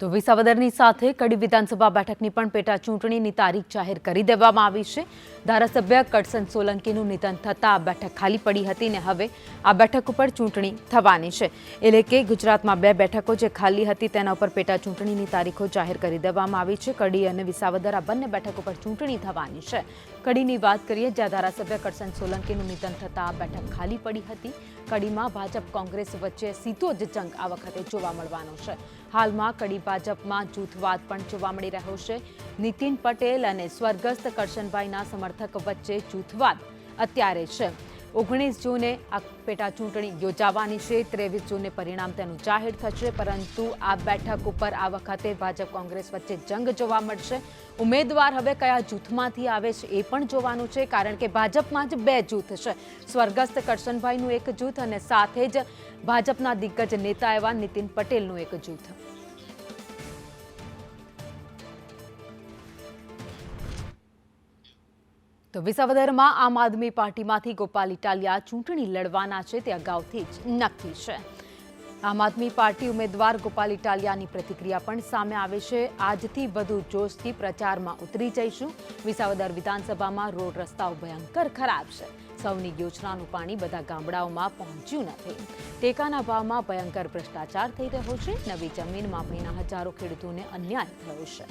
તો વિસાવદરની સાથે કડી વિધાનસભા બેઠકની પણ પેટા ચૂંટણીની તારીખ જાહેર કરી દેવામાં આવી છે। ધારાસભ્ય કરશન સોલંકીનું નિધન થતાં આ બેઠક ખાલી પડી હતી ને હવે આ બેઠક ઉપર ચૂંટણી થવાની છે। એટલે કે ગુજરાતમાં 2 બેઠકો જે ખાલી હતી તેના ઉપર પેટા ચૂંટણીની તારીખો જાહેર કરી દેવામાં આવી છે। કડી અને વિસાવદર આ બંને બેઠક ઉપર ચૂંટણી થવાની છે। કડીની વાત કરીએ, જ્યાં ધારાસભ્ય કરશન સોલંકીનું નિધન થતાં આ બેઠક ખાલી પડી હતી। કડીમાં ભાજપ કોંગ્રેસ વચ્ચે સીધો જ જંગ આ વખતે જોવા મળવાનો છે। હાલમાં કડી ભાજપમાં જૂથવાદ પણ જોવા મળી રહ્યો છે। નીતિન પટેલ અને સ્વર્ગસ્થ કરશનભાઈના સમર્થક વચ્ચે જૂથવાદ અત્યારે છે। 19 જૂને આ પેટા ચૂંટણી યોજાવાની છે। 23 જૂને પરિણામ તેનું જાહેર થશે, પરંતુ આ બેઠક ઉપર આ વખતે ભાજપ કોંગ્રેસ વચ્ચે જંગ જોવા મળશે। ઉમેદવાર હવે કયા જૂથમાંથી આવે છે એ પણ જોવાનું છે, કારણ કે ભાજપમાં જ 2 જૂથ છે। સ્વર્ગસ્થ કરશનભાઈનું એક જૂથ અને સાથે જ ભાજપના દિગ્ગજ નેતા એવા નીતિન પટેલનું એક જૂથ। તો વિસાવદરમાં આમ આદમી પાર્ટીમાંથી ગોપાલ ઇટાલિયા ચૂંટણી લડવાના છે તે અગાઉથી જ નક્કી છે। આમ આદમી પાર્ટી ઉમેદવાર ગોપાલ ઇટાલિયાની પ્રતિક્રિયા પણ સામે આવે છે। આજથી વધુ જોશથી પ્રચારમાં ઉતરી જઈશું। વિસાવદર વિધાનસભામાં રોડ રસ્તાઓ ભયંકર ખરાબ છે। સૌની યોજનાનું પાણી બધા ગામડાઓમાં પહોંચ્યું નથી। ટેકાના ભાવમાં ભયંકર ભ્રષ્ટાચાર થઈ રહ્યો છે। નવી જમીન માપણીના હજારો ખેડૂતોને અન્યાય થયો છે।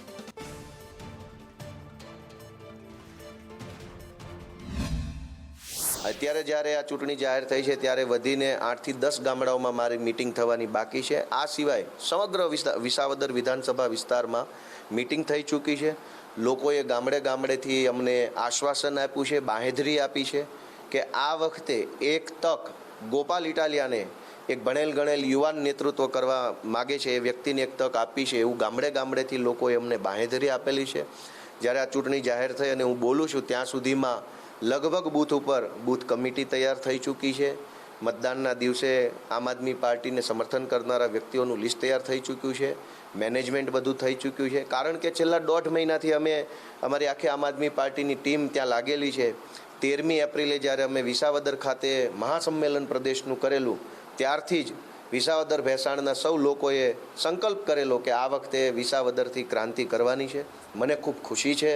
અત્યારે જ્યારે આ ચૂંટણી જાહેર થઈ છે ત્યારે વધીને 8 થી 10 ગામડાઓમાં મારી મીટિંગ થવાની બાકી છે। આ સિવાય સમગ્ર વિસાવદર વિધાનસભા વિસ્તારમાં મીટિંગ થઈ ચૂકી છે। લોકોએ ગામડેથી અમને આશ્વાસન આપ્યું છે, બાંહેધરી આપી છે કે આ વખતે એક તક ગોપાલ ઇટાલિયાને એક ભણેલ ગણેલ યુવાન નેતૃત્વ કરવા માગે છે એ વ્યક્તિને એક તક આપી છે, એવું ગામડેથી લોકોએ અમને બાંહેધરી આપેલી છે। જ્યારે આ ચૂંટણી જાહેર થઈ અને હું બોલું છું ત્યાં સુધીમાં લગભગ બૂથ ઉપર બૂથ કમિટી તૈયાર થઈ ચૂકી છે। મતદાનના દિવસે આમ આદમી પાર્ટીને સમર્થન કરનારા વ્યક્તિઓનું લિસ્ટ તૈયાર થઈ ચૂક્યું છે। મેનેજમેન્ટ બધું થઈ ચૂક્યું છે, કારણ કે છેલ્લા 1.5 મહિનાથી અમે અમારી આખી આમ આદમી પાર્ટીની ટીમ ત્યાં લાગેલી છે। 13મી એપ્રિલે જ્યારે અમે વિસાવદર ખાતે મહાસંમેલન પ્રદેશનું કરેલું ત્યારથી જ વિસાવદર ભેસાણના સૌ લોકોએ સંકલ્પ કરેલો કે આ વખતે વિસાવદરથી ક્રાંતિ કરવાની છે। મને ખૂબ ખુશી છે।